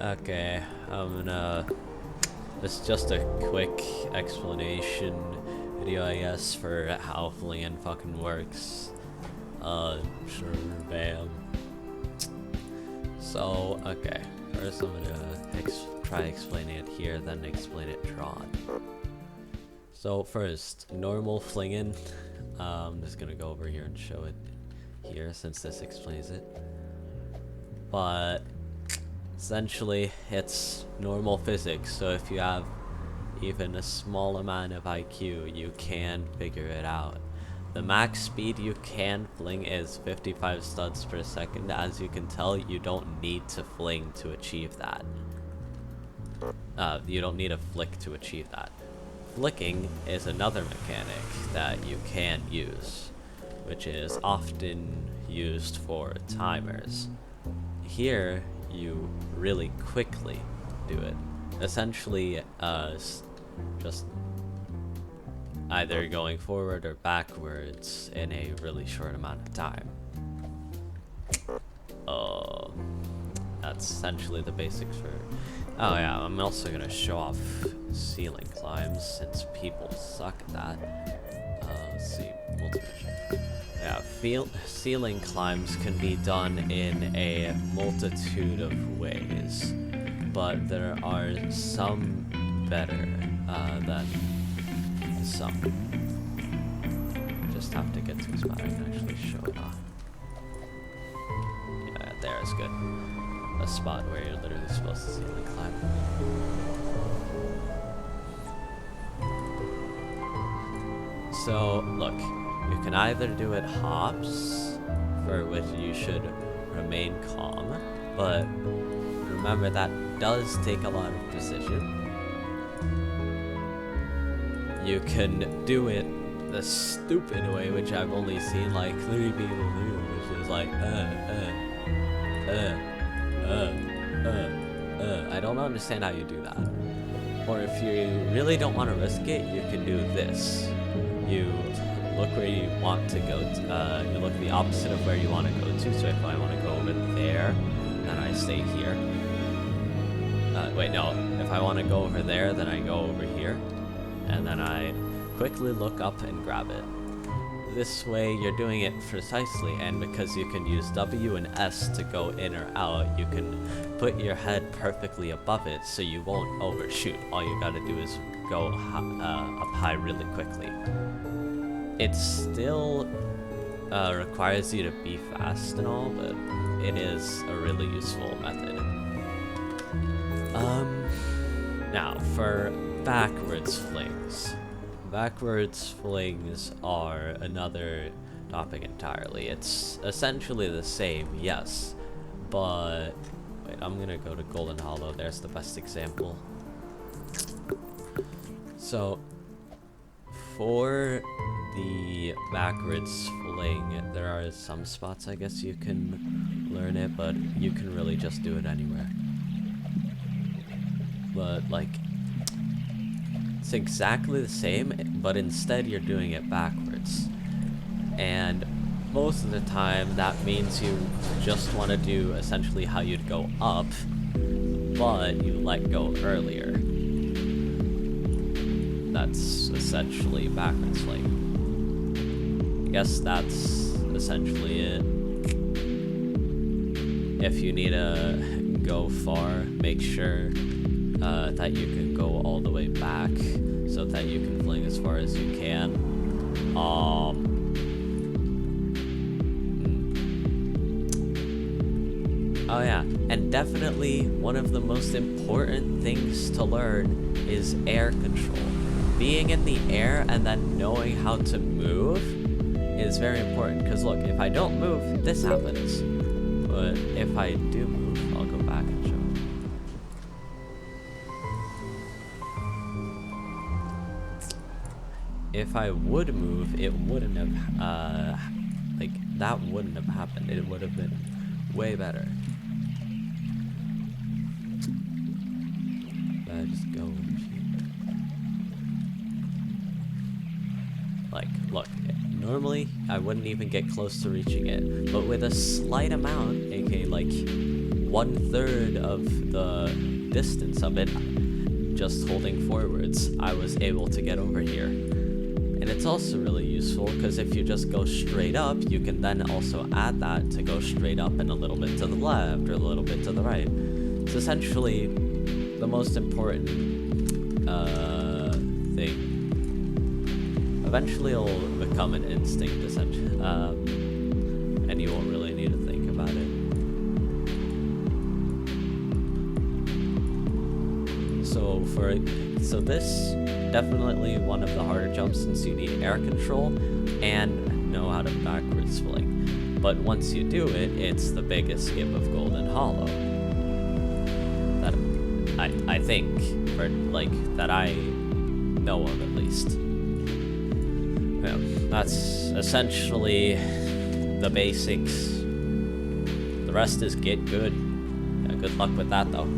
Okay, this is just a quick explanation video, I guess, for how flinging fucking works. Sure, bam. So, okay, first I'm gonna try explaining it here, then explain it drawn. So first, normal flinging. I'm just gonna go over here and show it here since this explains it. But essentially, it's normal physics, so if you have even a small amount of IQ, you can figure it out. The max speed you can fling is 55 studs per second. As you can tell, you don't need to fling to achieve that. You don't need a flick to achieve that. Flicking is another mechanic that you can use, which is often used for timers. Here, you really quickly do it. Essentially, just either going forward or backwards in a really short amount of time. That's essentially the basics for... Oh yeah, I'm also gonna show off ceiling climbs since people suck at that. Let's see, multiple. Yeah, ceiling climbs can be done in a multitude of ways, but there are some better than some. Just have to get to a spot I can actually show it off. Yeah, there is good. A spot where you're literally supposed to ceiling climb. So, look. You can either do it hops, for which you should remain calm, but remember that does take a lot of precision. You can do it the stupid way, which I've only seen like 3 people do, which is like, I don't understand how you do that. Or if you really don't want to risk it, you can do this. You look where you want to go to, you look the opposite of where you want to go to, so if I want to go over there, then I stay here. Wait, no, if I want to go over there, then I go over here, and then I quickly look up and grab it. This way, you're doing it precisely, and because you can use W and S to go in or out, you can put your head perfectly above it, so you won't overshoot. All you gotta do is go up high really quickly. It still requires you to be fast and all, but it is a really useful method. Now, for backwards flings. Backwards flings are another topic entirely. It's essentially the same, yes, but... Wait, I'm gonna go to Golden Hollow. There's the best example. So, for the backwards fling, there are some spots I guess you can learn it, but you can really just do it anywhere. But like, it's exactly the same, but instead you're doing it backwards. And most of the time that means you just want to do essentially how you'd go up, but you let go earlier. That's essentially backwards fling. I guess that's essentially it. If you need to go far, make sure that you can go all the way back so that you can fling as far as you can. Oh yeah, and definitely one of the most important things to learn is air control. Being in the air and then knowing how to move is very important, because look, if I don't move, this happens. But if I do move, I'll go back and show. If I would move, it wouldn't have, like, that wouldn't have happened. It would have been way better. But I just go over here. Like, look, normally I wouldn't even get close to reaching it, but with a slight amount, aka like 1/3 of the distance of it just holding forwards, I was able to get over here. And it's also really useful because if you just go straight up, you can then also add that to go straight up and a little bit to the left or a little bit to the right. It's essentially the most important thing. Eventually it'll become an instinct, essentially, and you won't really need to think about it. So this definitely one of the harder jumps since you need air control and know how to backwards fling. But once you do it, it's the biggest skip of Golden Hollow. That I think, or like that I know of at least. Yeah, that's essentially the basics. The rest is get good. Yeah, good luck with that though.